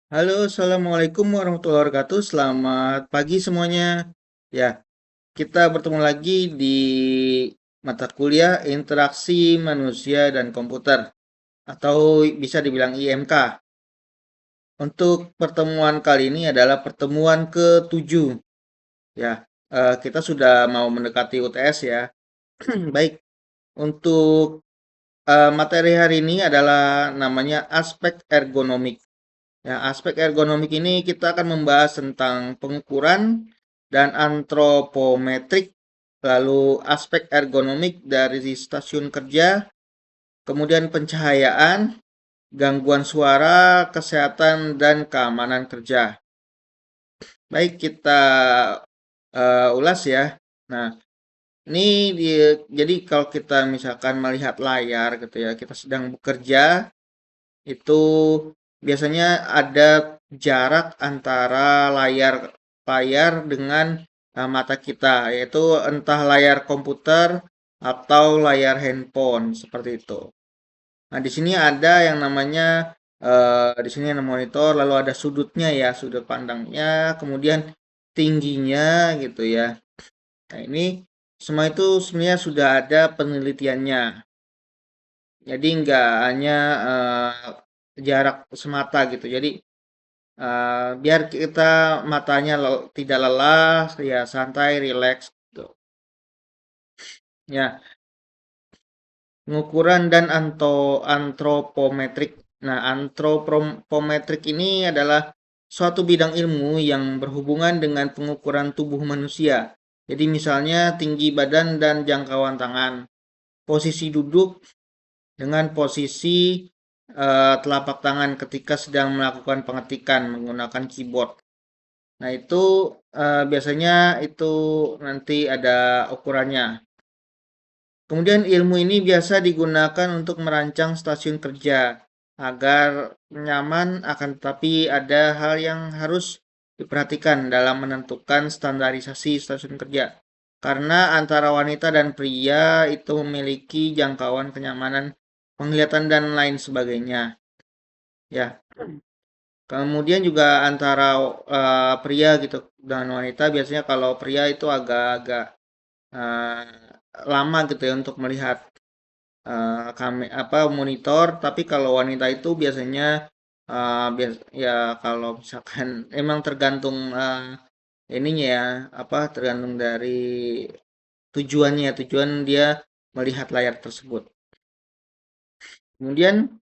Halo, Assalamualaikum warahmatullahi wabarakatuh. Selamat pagi semuanya. Ya, kita bertemu lagi di mata kuliah Interaksi Manusia dan Komputer atau bisa dibilang IMK. Untuk pertemuan kali ini adalah pertemuan ke-7. Ya, kita sudah mau mendekati UTS ya. Baik, untuk materi hari ini adalah namanya aspek ergonomik. Ya, aspek ergonomik ini kita akan membahas tentang pengukuran dan antropometrik, lalu aspek ergonomik dari stasiun kerja, kemudian pencahayaan, gangguan suara, kesehatan, dan keamanan kerja. Baik, kita ulas ya. Nah, ini jadi kalau kita misalkan melihat layar gitu ya, kita sedang bekerja, itu biasanya ada jarak antara layar layar dengan mata kita, yaitu entah layar komputer atau layar handphone seperti itu. Nah, di sini ada yang namanya di sini ada monitor, lalu ada sudutnya ya, sudut pandangnya, kemudian tingginya gitu ya. Nah, ini semua itu sebenarnya sudah ada penelitiannya. Jadi nggak hanya jarak semata gitu. Jadi biar kita matanya tidak lelah, ya santai, rileks gitu. Ya, pengukuran dan antropometrik. Nah, antropometrik ini adalah suatu bidang ilmu yang berhubungan dengan pengukuran tubuh manusia. Jadi misalnya tinggi badan dan jangkauan tangan, posisi duduk dengan posisi telapak tangan ketika sedang melakukan pengetikan menggunakan keyboard. Nah, itu biasanya itu nanti ada ukurannya. Kemudian ilmu ini biasa digunakan untuk merancang stasiun kerja agar nyaman, akan tetapi ada hal yang harus diperhatikan dalam menentukan standarisasi stasiun kerja. Karena antara wanita dan pria itu memiliki jangkauan kenyamanan penglihatan dan lain sebagainya. Ya, kemudian juga antara pria gitu dengan wanita biasanya kalau pria itu agak-agak eh, lama gitu ya untuk melihat apa monitor, tapi kalau wanita itu biasanya ya kalau misalkan emang tergantung ininya ya apa tergantung dari tujuannya, tujuan dia melihat layar tersebut. Kemudian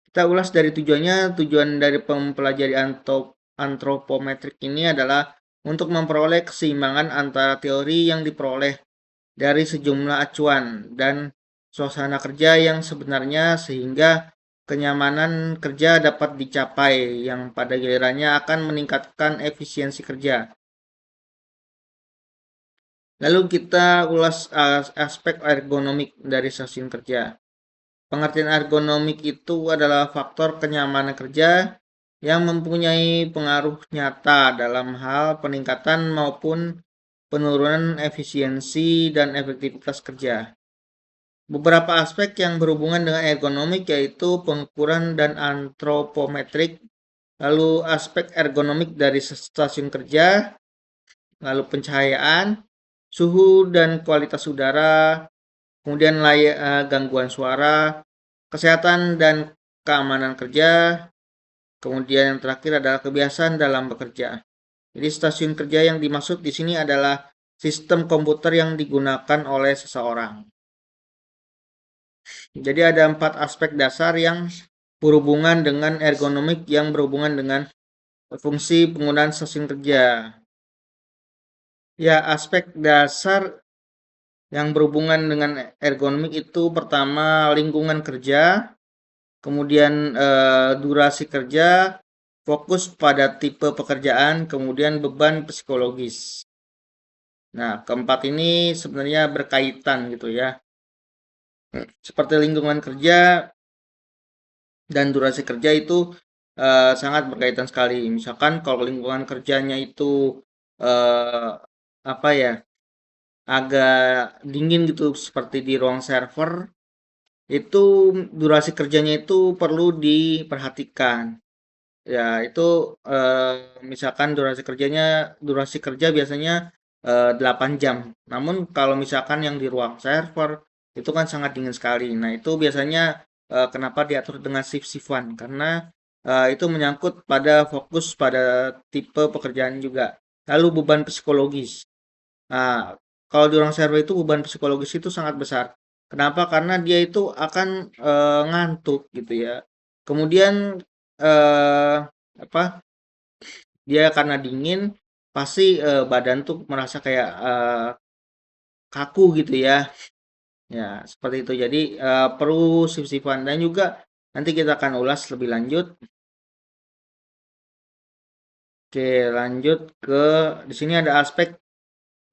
kita ulas dari tujuannya. Tujuan dari mempelajari antropometrik ini adalah untuk memperoleh keseimbangan antara teori yang diperoleh dari sejumlah acuan dan suasana kerja yang sebenarnya sehingga kenyamanan kerja dapat dicapai yang pada gilirannya akan meningkatkan efisiensi kerja. Lalu kita ulas aspek ergonomik dari stasiun kerja. Pengertian ergonomik itu adalah faktor kenyamanan kerja yang mempunyai pengaruh nyata dalam hal peningkatan maupun penurunan efisiensi dan efektivitas kerja. Beberapa aspek yang berhubungan dengan ergonomik yaitu pengukuran dan antropometrik, lalu aspek ergonomik dari stasiun kerja, lalu pencahayaan, suhu dan kualitas udara, kemudian gangguan suara, kesehatan dan keamanan kerja, kemudian yang terakhir adalah kebiasaan dalam bekerja. Jadi stasiun kerja yang dimaksud di sini adalah sistem komputer yang digunakan oleh seseorang. Jadi ada 4 aspek dasar yang berhubungan dengan ergonomik yang berhubungan dengan fungsi penggunaan stasiun kerja. Ya, aspek dasar yang berhubungan dengan ergonomik itu pertama lingkungan kerja, kemudian durasi kerja, fokus pada tipe pekerjaan, kemudian beban psikologis. Nah, keempat ini sebenarnya berkaitan gitu ya. Seperti lingkungan kerja dan durasi kerja itu sangat berkaitan sekali. Misalkan kalau lingkungan kerjanya itu eh, apa ya agak dingin gitu seperti di ruang server, itu durasi kerjanya itu perlu diperhatikan. Ya, itu misalkan durasi kerja biasanya 8 jam. Namun kalau misalkan yang di ruang server itu kan sangat dingin sekali. Nah, itu biasanya kenapa diatur dengan shift-shiftan karena itu menyangkut pada fokus pada tipe pekerjaan juga. Lalu beban psikologis. Nah, kalau di ruang server itu beban psikologis itu sangat besar. Kenapa? Karena dia itu akan ngantuk gitu ya. Kemudian eh apa? Dia karena dingin pasti badan tuh merasa kayak kaku gitu ya. Ya, seperti itu. Jadi perlu shift-shiftan dan juga nanti kita akan ulas lebih lanjut. Oke, lanjut ke di sini ada aspek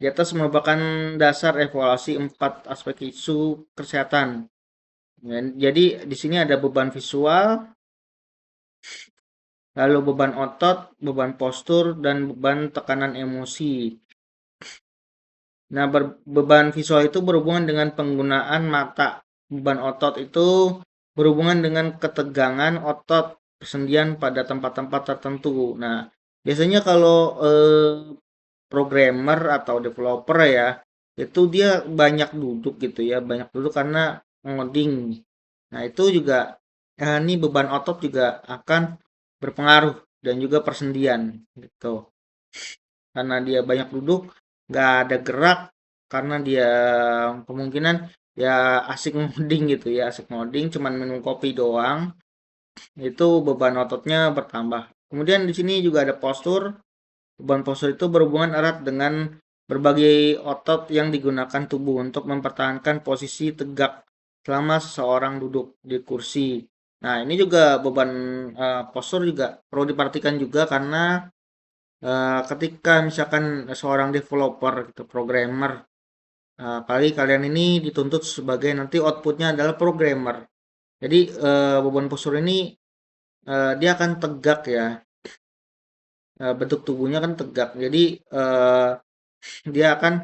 di atas merupakan dasar evaluasi 4 aspek isu kesehatan. Ya, jadi di sini ada beban visual, lalu beban otot, beban postur, dan beban tekanan emosi. Nah, beban visual itu berhubungan dengan penggunaan mata. Beban otot itu berhubungan dengan ketegangan otot persendian pada tempat-tempat tertentu. Nah, biasanya kalau programmer atau developer ya, itu dia banyak duduk gitu ya, banyak duduk karena ngoding. Nah, itu juga ini beban otot juga akan berpengaruh dan juga persendian gitu. Karena dia banyak duduk, nggak ada gerak, karena dia kemungkinan ya asik ngoding gitu ya, asik ngoding, cuman minum kopi doang, itu beban ototnya bertambah. Kemudian di sini juga ada postur. Beban postur itu berhubungan erat dengan berbagai otot yang digunakan tubuh untuk mempertahankan posisi tegak selama seseorang duduk di kursi. Nah, ini juga beban postur juga perlu diperhatikan juga karena ketika misalkan seorang developer gitu, programmer, apalagi kalian ini dituntut sebagai nanti outputnya adalah programmer. Jadi beban postur ini dia akan tegak ya, bentuk tubuhnya kan tegak. Jadi dia akan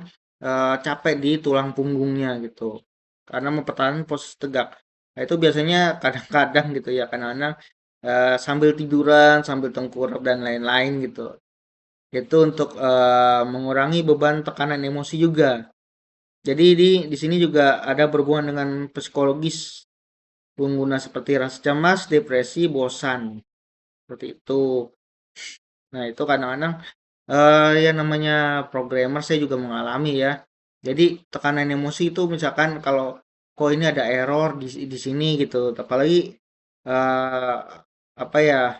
capek di tulang punggungnya gitu karena mempertahankan posisi tegak. Nah, itu biasanya kadang-kadang gitu ya, kadang-kadang sambil tiduran, sambil tengkurap dan lain-lain gitu. Itu untuk mengurangi beban tekanan emosi juga. Jadi di sini juga ada berhubungan dengan psikologis pengguna seperti rasa cemas, depresi, bosan. Seperti itu. Nah, itu kadang-kadang ya namanya programmer saya juga mengalami ya. Jadi tekanan emosi itu misalkan kalau kok ini ada error di sini gitu. Apalagi eh, apa ya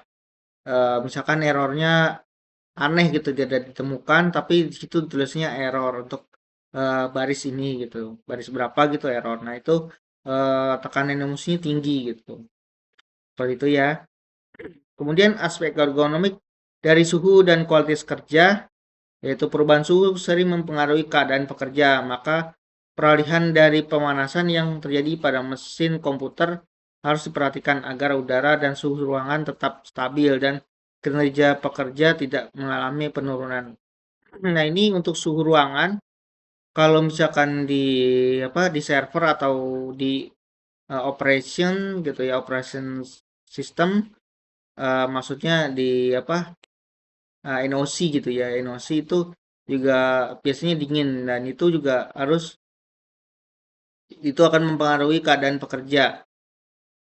misalkan errornya aneh gitu tidak ditemukan tapi di situ tulisnya error untuk baris ini gitu. Baris berapa gitu error. Nah, itu tekanan emosinya tinggi gitu. Seperti itu ya. Kemudian aspek ergonomik dari suhu dan kualitas kerja. Yaitu perubahan suhu sering mempengaruhi keadaan pekerja, maka peralihan dari pemanasan yang terjadi pada mesin komputer harus diperhatikan agar udara dan suhu ruangan tetap stabil dan kinerja pekerja tidak mengalami penurunan. Nah, ini untuk suhu ruangan. Kalau misalkan di di server atau di operation gitu ya, operation system, maksudnya di NOC gitu ya. NOC itu juga biasanya dingin dan itu juga itu akan mempengaruhi keadaan pekerja.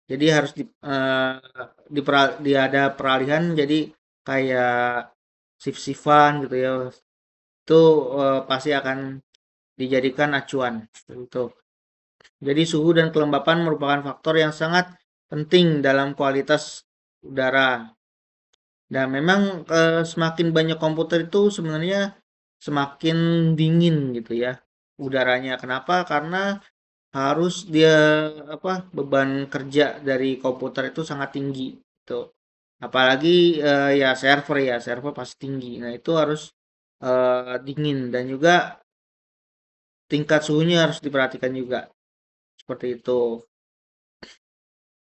Jadi harus ada peralihan jadi kayak shift-shiftan gitu ya. Itu pasti akan dijadikan acuan gitu. Jadi suhu dan kelembapan merupakan faktor yang sangat penting dalam kualitas udara. Dan memang semakin banyak komputer itu sebenarnya semakin dingin gitu ya udaranya. Kenapa? Karena harus dia beban kerja dari komputer itu sangat tinggi gitu. Apalagi ya server pasti tinggi. Nah, itu harus dingin dan juga tingkat suhunya harus diperhatikan juga. Seperti itu.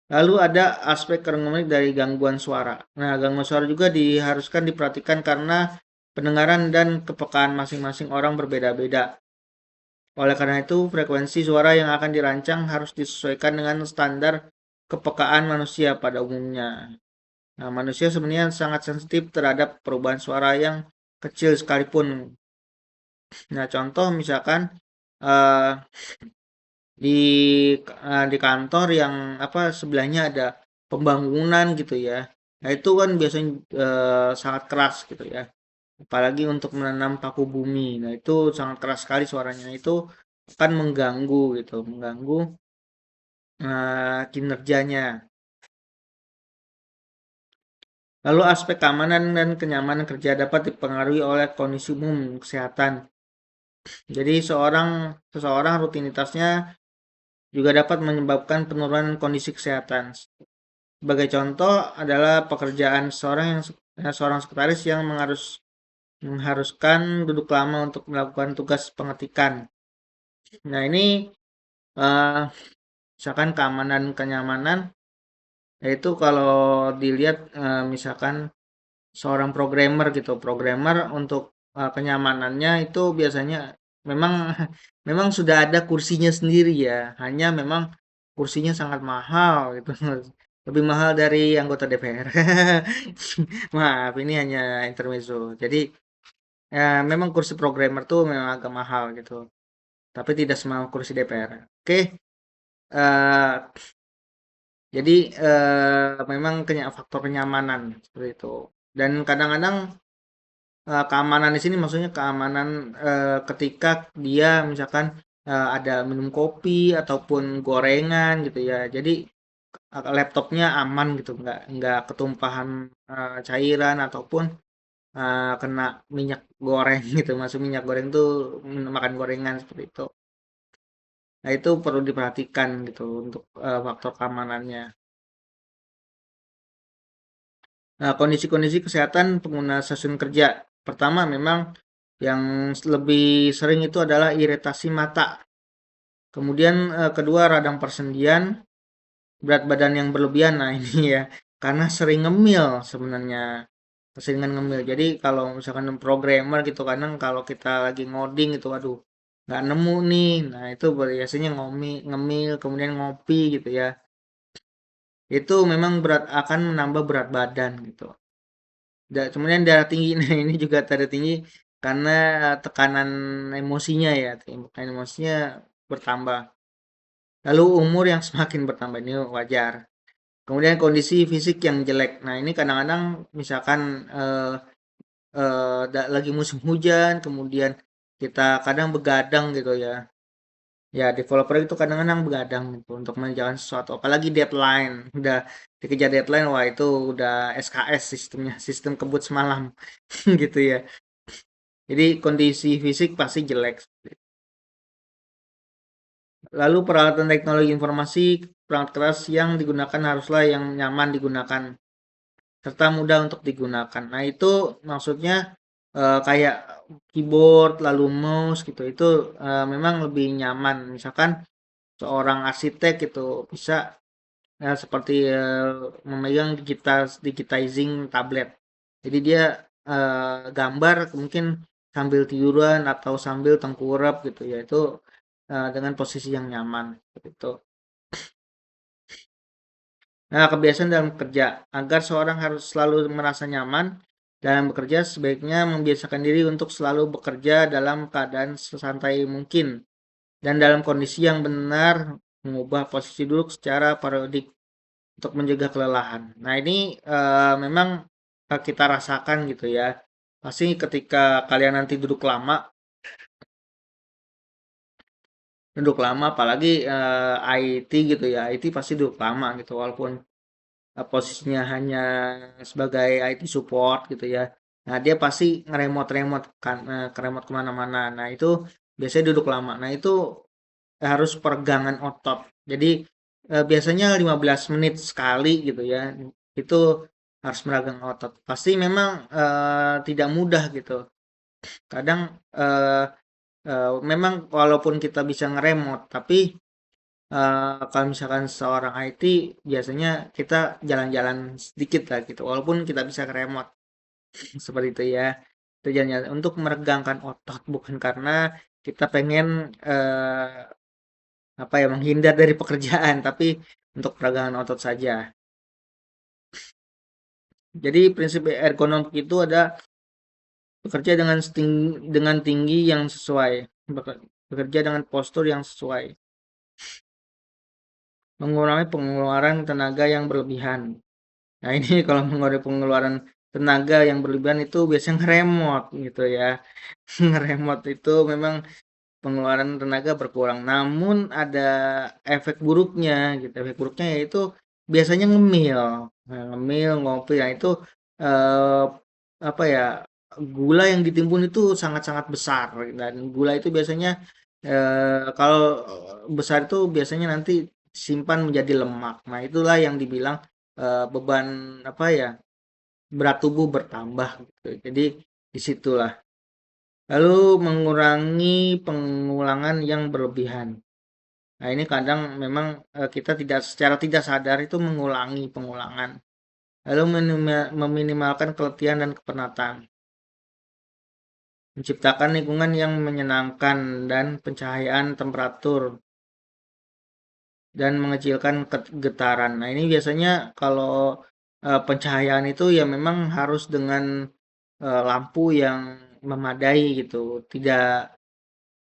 Lalu ada aspek ergonomik dari gangguan suara. Nah, gangguan suara juga diharuskan diperhatikan karena pendengaran dan kepekaan masing-masing orang berbeda-beda. Oleh karena itu, frekuensi suara yang akan dirancang harus disesuaikan dengan standar kepekaan manusia pada umumnya. Nah, manusia sebenarnya sangat sensitif terhadap perubahan suara yang kecil sekalipun. Nah, contoh misalkan eh, di di kantor yang apa sebelahnya ada pembangunan gitu ya. Nah, itu kan biasanya sangat keras gitu ya. Apalagi untuk menanam paku bumi. Nah, itu sangat keras sekali suaranya. Itu akan mengganggu gitu, mengganggu kinerjanya. Lalu aspek keamanan dan kenyamanan kerja dapat dipengaruhi oleh kondisi umum kesehatan. Jadi seseorang rutinitasnya juga dapat menyebabkan penurunan kondisi kesehatan. Sebagai contoh adalah pekerjaan seorang sekretaris yang mengharuskan duduk lama untuk melakukan tugas pengetikan. Nah, ini eh, misalkan keamanan kenyamanan, yaitu kalau dilihat misalkan seorang programmer gitu, programmer untuk kenyamanannya itu biasanya memang memang sudah ada kursinya sendiri ya, hanya memang kursinya sangat mahal gitu. Lebih mahal dari anggota DPR. Maaf, ini hanya intermezzo. Jadi ya, memang kursi programmer tuh memang agak mahal gitu, tapi tidak semahal kursi DPR. Oke, eh, jadi memang faktor kenyamanan seperti itu. Dan kadang-kadang keamanan di sini maksudnya keamanan ketika dia misalkan ada minum kopi ataupun gorengan gitu ya. Jadi laptopnya aman gitu, nggak ketumpahan cairan ataupun kena minyak goreng gitu. Masuk minyak goreng tuh makan gorengan seperti itu. Nah, itu perlu diperhatikan gitu untuk faktor keamanannya. Nah, kondisi-kondisi kesehatan pengguna stasiun kerja. Pertama, memang yang lebih sering itu adalah iritasi mata. Kemudian kedua, radang persendian, berat badan yang berlebihan. Nah, ini ya, karena sering ngemil sebenarnya. Keseringan ngemil. Jadi kalau misalkan programmer gitu, kadang kalau kita lagi ngoding itu, waduh, nggak nemu nih. Nah, itu biasanya ngemil, kemudian ngopi gitu ya. Itu memang akan menambah berat badan gitu. Kemudian darah tinggi, nah ini juga darah tinggi karena tekanan emosinya ya, tekanan emosinya bertambah. Lalu umur yang semakin bertambah ini wajar. Kemudian kondisi fisik yang jelek. Nah ini kadang-kadang misalkan lagi musim hujan, kemudian kita kadang begadang gitu ya. Ya developer itu kadang-kadang begadang gitu untuk mengerjakan sesuatu. Apalagi deadline, udah dikejar deadline, wah itu udah SKS sistemnya, sistem kebut semalam gitu ya. Jadi kondisi fisik pasti jelek. Lalu peralatan teknologi informasi, perangkat keras yang digunakan haruslah yang nyaman digunakan serta mudah untuk digunakan. Nah, itu maksudnya kayak keyboard lalu mouse gitu. Itu memang lebih nyaman. Misalkan seorang arsitek itu bisa seperti memegang digitizing tablet. Jadi dia gambar mungkin sambil tiduran atau sambil tengkurap gitu ya. Itu dengan posisi yang nyaman gitu. Nah, kebiasaan dalam bekerja. Agar seorang harus selalu merasa nyaman dalam bekerja, sebaiknya membiasakan diri untuk selalu bekerja dalam keadaan sesantai mungkin dan dalam kondisi yang benar, mengubah posisi duduk secara periodik untuk mencegah kelelahan. Nah, ini memang kita rasakan gitu ya. Pasti ketika kalian nanti duduk lama apalagi IT gitu ya. IT pasti duduk lama gitu walaupun posisinya hanya sebagai IT support gitu ya. Nah, dia pasti ngeremot-remot kan keremot kemana-mana. Nah, itu biasanya duduk lama. Nah, itu harus peregangan otot. Jadi biasanya 15 menit sekali gitu ya. Itu harus meregang otot. Pasti memang tidak mudah gitu. Kadang memang walaupun kita bisa ngeremot, tapi kalau misalkan seorang IT biasanya kita jalan-jalan sedikit lah gitu, walaupun kita bisa ngeremot seperti itu ya. Tujuannya untuk meregangkan otot, bukan karena kita pengen apa ya menghindar dari pekerjaan, tapi untuk peregangan otot saja. Jadi prinsip ergonomik itu ada bekerja dengan tinggi yang sesuai, bekerja dengan postur yang sesuai, mengurangi pengeluaran tenaga yang berlebihan. Nah, ini kalau mengurangi pengeluaran tenaga yang berlebihan itu biasanya ngeremot gitu ya. Ngeremot itu memang pengeluaran tenaga berkurang. Namun ada efek buruknya gitu. Efek buruknya yaitu biasanya ngemil. Nah, ngemil, ngopi. Nah, itu eh, apa ya? Gula yang ditimbun itu sangat-sangat besar dan gula itu biasanya kalau besar itu biasanya nanti simpan menjadi lemak. Nah, itulah yang dibilang beban apa ya? Berat tubuh bertambah gitu. Jadi disitulah. Lalu mengurangi pengulangan yang berlebihan. Nah, ini kadang memang kita tidak secara tidak sadar itu mengulangi pengulangan. Lalu meminimalkan keletihan dan kepenatan. Menciptakan lingkungan yang menyenangkan dan pencahayaan temperatur dan mengecilkan getaran. Nah, ini biasanya kalau pencahayaan itu ya memang harus dengan lampu yang memadai gitu. Tidak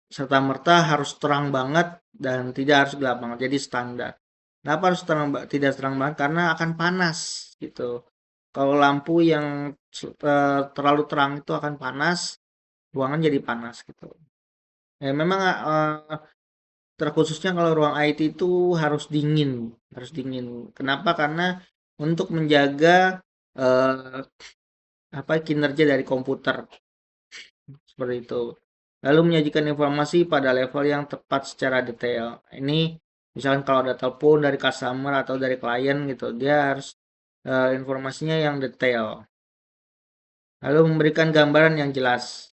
serta-merta harus terang banget dan tidak harus gelap banget. Jadi standar. Kenapa harus tidak terang banget? Karena akan panas gitu. Kalau lampu yang terlalu terang itu akan panas, ruangan jadi panas gitu. Ya memang terkhususnya kalau ruang IT itu harus dingin, harus dingin. Kenapa? Karena untuk menjaga eh, apa kinerja dari komputer seperti itu. Lalu menyajikan informasi pada level yang tepat secara detail. Ini misalkan kalau ada telepon dari customer atau dari klien gitu, dia harus informasinya yang detail. Lalu memberikan gambaran yang jelas.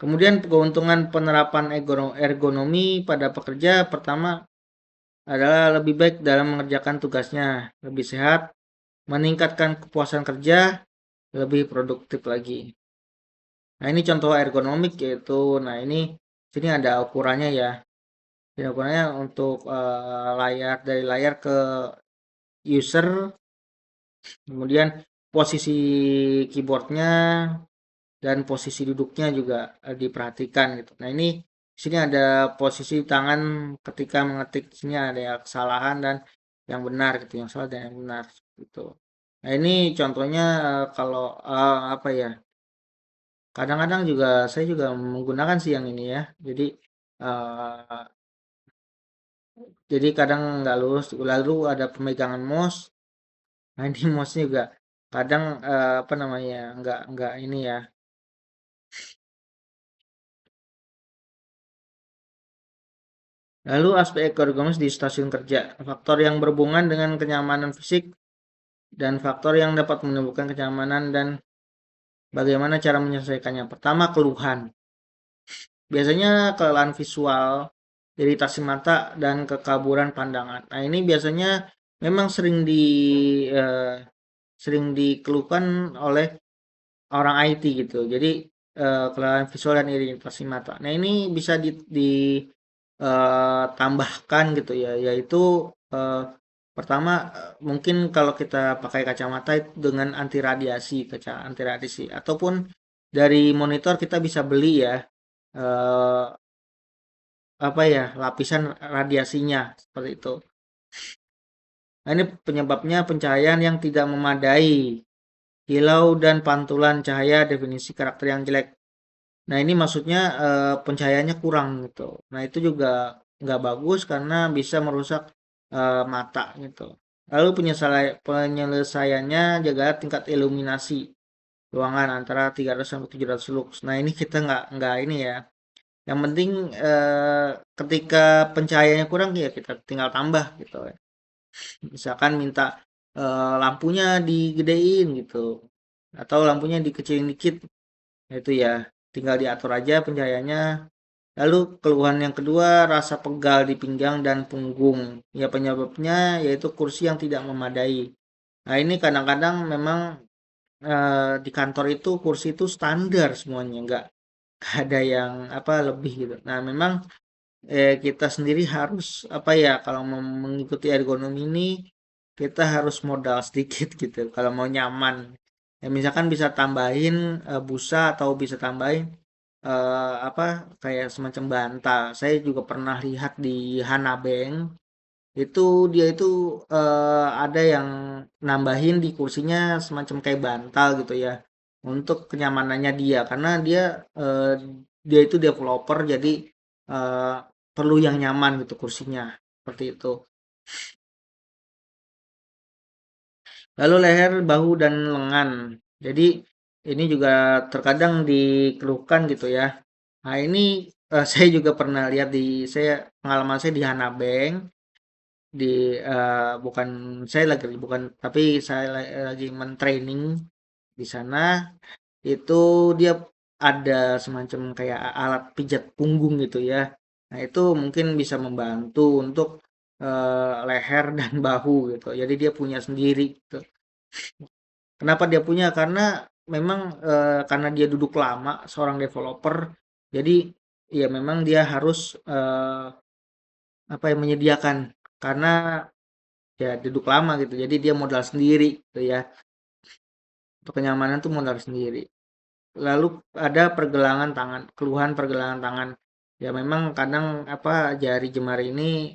Kemudian keuntungan penerapan ergonomi pada pekerja pertama adalah lebih baik dalam mengerjakan tugasnya, lebih sehat, meningkatkan kepuasan kerja, lebih produktif lagi. Nah, ini contoh ergonomik yaitu, nah ini sini ada ukurannya ya. Ini ukurannya untuk layar dari layar ke user, kemudian posisi keyboardnya dan posisi duduknya juga diperhatikan gitu. Nah, ini sini ada posisi tangan ketika mengetik, sini ada yang kesalahan dan yang benar gitu, yang salah dan yang benar gitu. Nah, ini contohnya kalau apa ya? Kadang-kadang juga saya juga menggunakan sih yang ini ya. Eh, jadi kadang nggak lurus, lalu ada pemegangan mouse. Nah, ini mouse-nya juga kadang apa namanya? Nggak ini ya. Lalu aspek ergonomis di stasiun kerja, faktor yang berhubungan dengan kenyamanan fisik dan faktor yang dapat menimbulkan kenyamanan dan bagaimana cara menyelesaikannya. Pertama, keluhan. Biasanya kelelahan visual, iritasi mata, dan kekaburan pandangan. Nah, ini biasanya memang eh, sering dikeluhkan oleh orang IT gitu. Jadi kelelahan visual dan iritasi mata. Nah, ini bisa tambahkan gitu ya, yaitu eh, pertama mungkin kalau kita pakai kacamata itu dengan anti radiasi, kaca anti radiasi, ataupun dari monitor kita bisa beli ya eh, apa ya lapisan radiasinya seperti itu. Nah, ini penyebabnya pencahayaan yang tidak memadai, kilau dan pantulan cahaya, definisi karakter yang jelek. Nah, ini maksudnya pencahayaannya kurang gitu. Nah, itu juga nggak bagus karena bisa merusak mata gitu. Lalu penyelesaiannya jaga tingkat iluminasi ruangan antara 300 sampai 700 lux. Nah, ini kita nggak ini ya. Yang penting ketika pencahayaannya kurang ya kita tinggal tambah gitu. Misalkan minta lampunya digedein gitu atau lampunya dikecilin dikit. Nah, itu ya tinggal diatur aja pencahayaannya. Lalu keluhan yang kedua, rasa pegal di pinggang dan punggung. Ya penyebabnya yaitu kursi yang tidak memadai. Nah, ini kadang-kadang memang di kantor itu kursi itu standar semuanya, nggak ada yang apa lebih gitu. Nah, memang kita sendiri harus apa ya kalau mau mengikuti ergonomi ini kita harus modal sedikit gitu kalau mau nyaman. Ya misalkan bisa tambahin busa atau bisa tambahin apa kayak semacam bantal. Saya juga pernah lihat di Hanabeng itu dia itu ada yang nambahin di kursinya semacam kayak bantal gitu ya untuk kenyamanannya dia karena dia itu developer jadi eh, perlu yang nyaman gitu kursinya seperti itu. Lalu leher, bahu dan lengan. Jadi ini juga terkadang dikeluhkan gitu ya. Nah ini saya juga pernah lihat pengalaman saya di Hana Bank bukan saya lagi bukan tapi saya lagi mentraining di sana itu dia ada semacam kayak alat pijat punggung gitu ya. Nah, itu mungkin bisa membantu untuk leher dan bahu gitu. Jadi dia punya sendiri gitu. Kenapa dia punya? Karena memang karena dia duduk lama seorang developer. Jadi ya memang dia harus apa yang menyediakan karena ya duduk lama gitu. Jadi dia modal sendiri gitu ya. Untuk kenyamanan tuh modal sendiri. Lalu ada pergelangan tangan, keluhan pergelangan tangan. Ya memang kadang apa jari jemari ini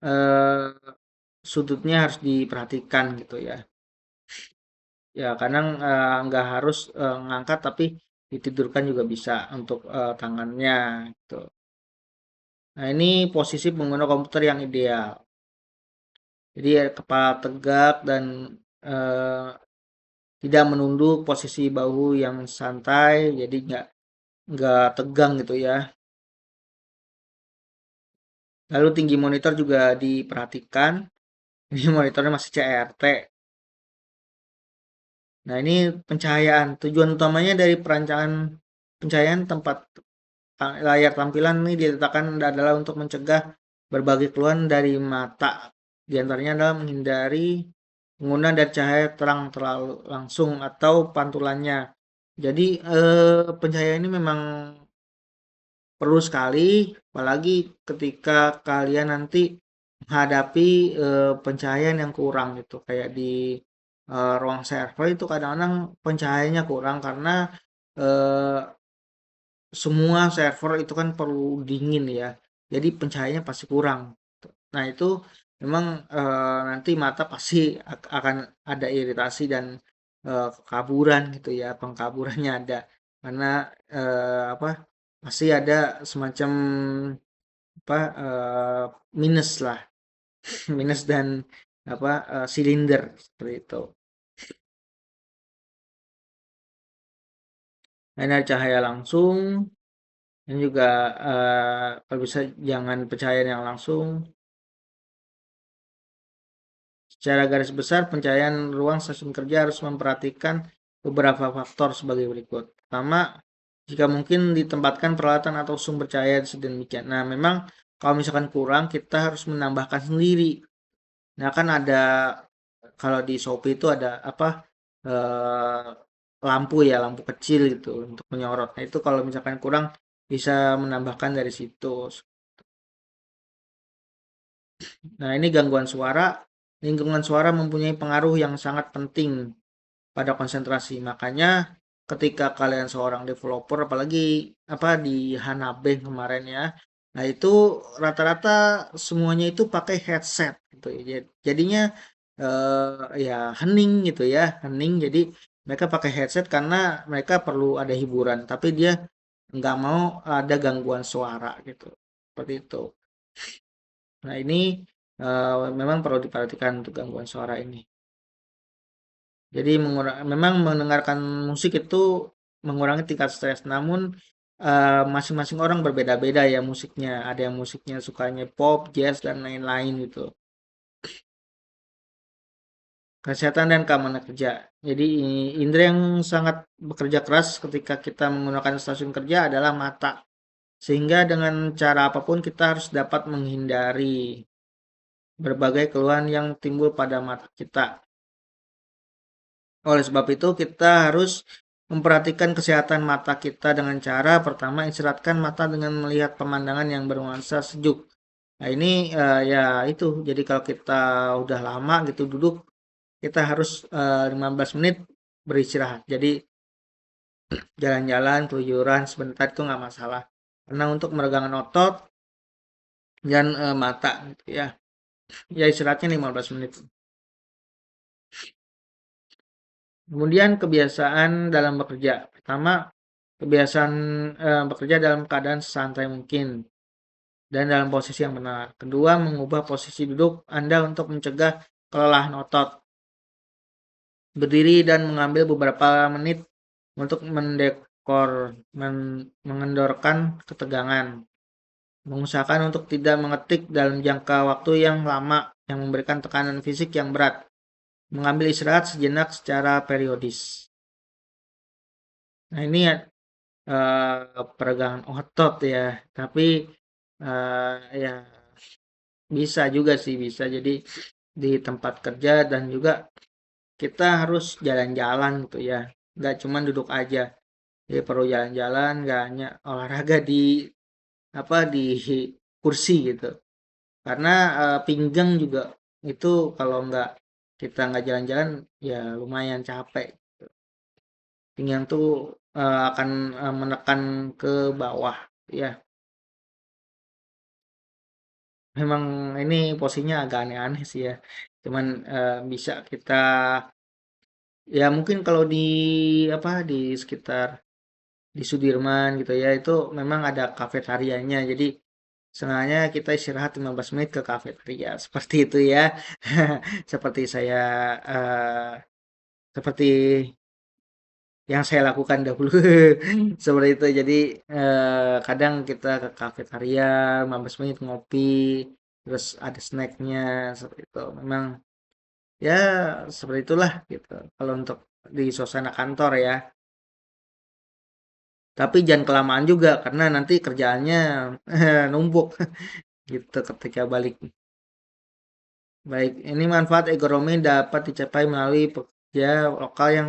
eh, sudutnya harus diperhatikan gitu ya. Ya kadang nggak harus ngangkat tapi ditidurkan juga bisa untuk tangannya gitu. Nah ini posisi pengguna komputer yang ideal. Jadi ya, kepala tegak dan eh, tidak menunduk, posisi bahu yang santai, jadi nggak tegang gitu ya. Lalu tinggi monitor juga diperhatikan. Ini monitornya masih CRT. Nah, ini pencahayaan. Tujuan utamanya dari perancangan pencahayaan tempat layar tampilan ini diletakkan adalah untuk mencegah berbagai keluhan dari mata. Di antaranya adalah menghindari penggunaan dari cahaya terang terlalu langsung atau pantulannya. Jadi, pencahayaan ini memang perlu sekali, apalagi ketika kalian nanti menghadapi pencahayaan yang kurang gitu, kayak di ruang server itu kadang-kadang pencahayaannya kurang karena eh, semua server itu kan perlu dingin ya, jadi pencahayaannya pasti kurang. Nah itu memang nanti mata pasti akan ada iritasi dan kekaburan gitu ya, pengkaburannya ada karena apa pasti ada semacam apa minus lah minus dan apa silinder seperti itu. Nah, ini ada cahaya langsung dan juga kalau bisa jangan pencahayaan yang langsung. Secara garis besar, pencahayaan ruang stasiun kerja harus memperhatikan beberapa faktor sebagai berikut. Pertama, jika mungkin ditempatkan peralatan atau sumber cahaya sedemikian. Nah, memang kalau misalkan kurang, kita harus menambahkan sendiri. Nah, kan ada kalau di Shopee itu ada apa eh, lampu ya, lampu kecil gitu untuk menyorot. Nah, itu kalau misalkan kurang bisa menambahkan dari situ. Nah, ini gangguan suara. Lingkungan suara mempunyai pengaruh yang sangat penting pada konsentrasi. Makanya ketika kalian seorang developer, apalagi apa di Hanabe kemarin ya, nah itu rata-rata semuanya itu pakai headset gitu ya. Jadinya ya hening gitu ya, hening. Jadi mereka pakai headset karena mereka perlu ada hiburan, tapi dia nggak mau ada gangguan suara gitu. Seperti itu. Nah ini memang perlu diperhatikan untuk gangguan suara ini. Jadi memang mendengarkan musik itu mengurangi tingkat stres. Namun masing-masing orang berbeda-beda ya musiknya. Ada yang musiknya sukanya pop, jazz dan lain-lain gitu. Kesehatan dan keamanan kerja. Jadi indera yang sangat bekerja keras ketika kita menggunakan stasiun kerja adalah mata. Sehingga dengan cara apapun kita harus dapat menghindari berbagai keluhan yang timbul pada mata kita. Oleh sebab itu, kita harus memperhatikan kesehatan mata kita dengan cara pertama istirahatkan mata dengan melihat pemandangan yang bernuansa sejuk. Nah, ini ya itu. Jadi kalau kita udah lama gitu duduk, kita harus 15 menit beristirahat. Jadi jalan-jalan, keluyuran sebentar itu nggak masalah. Karena untuk meregangkan otot dan mata gitu ya. Ya istirahatnya 15 menit. Kemudian kebiasaan dalam bekerja. Pertama, kebiasaan bekerja dalam keadaan santai mungkin dan dalam posisi yang benar. Kedua, mengubah posisi duduk Anda untuk mencegah kelelahan otot. Berdiri dan mengambil beberapa menit untuk mengendorkan ketegangan. Mengusahakan untuk tidak mengetik dalam jangka waktu yang lama yang memberikan tekanan fisik yang berat. Mengambil istirahat sejenak secara periodis. Nah, ini peregangan otot ya, tapi ya bisa juga sih, bisa jadi di tempat kerja dan juga kita harus jalan-jalan gitu ya, nggak cuma duduk aja. Jadi perlu jalan-jalan, nggak hanya olahraga di apa di kursi gitu. Karena pinggang juga itu kalau kita nggak jalan-jalan ya lumayan capek. Pinggang tuh akan menekan ke bawah ya. Memang ini posisinya agak aneh-aneh sih ya. Cuman bisa kita ya mungkin kalau di apa di sekitar di Sudirman gitu ya itu memang ada kafetarianya. Jadi sengaja kita istirahat 15 menit ke kafetaria seperti itu ya. Seperti saya seperti yang saya lakukan dahulu. Seperti itu. Jadi kadang kita ke kafetaria 15 menit ngopi terus ada snacknya seperti itu. Memang ya seperti itulah gitu. Kalau untuk di suasana kantor ya. Tapi jangan kelamaan juga karena nanti kerjaannya numpuk gitu ketika balik. Baik, ini manfaat ekonomi dapat dicapai melalui pekerja lokal yang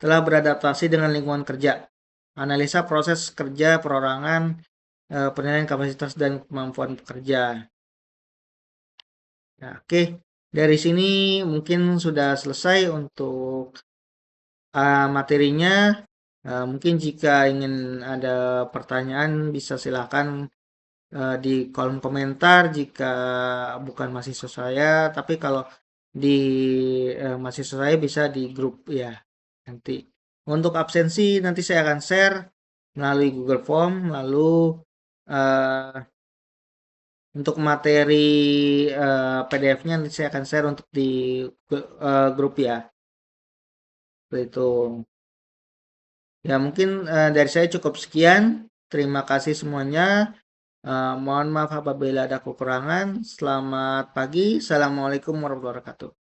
telah beradaptasi dengan lingkungan kerja. Analisa proses kerja, perorangan, penilaian kapasitas dan kemampuan pekerja. Ya, oke, dari sini mungkin sudah selesai untuk materinya. Mungkin jika ingin ada pertanyaan bisa silakan di kolom komentar jika bukan mahasiswa saya, tapi kalau di mahasiswa saya bisa di grup ya nanti. Untuk absensi nanti saya akan share melalui Google Form, lalu eh, untuk materi PDF-nya nanti saya akan share untuk di grup ya. Seperti itu. Ya mungkin dari saya cukup sekian. Terima kasih semuanya. Mohon maaf apabila ada kekurangan. Selamat pagi. Assalamualaikum warahmatullahi wabarakatuh.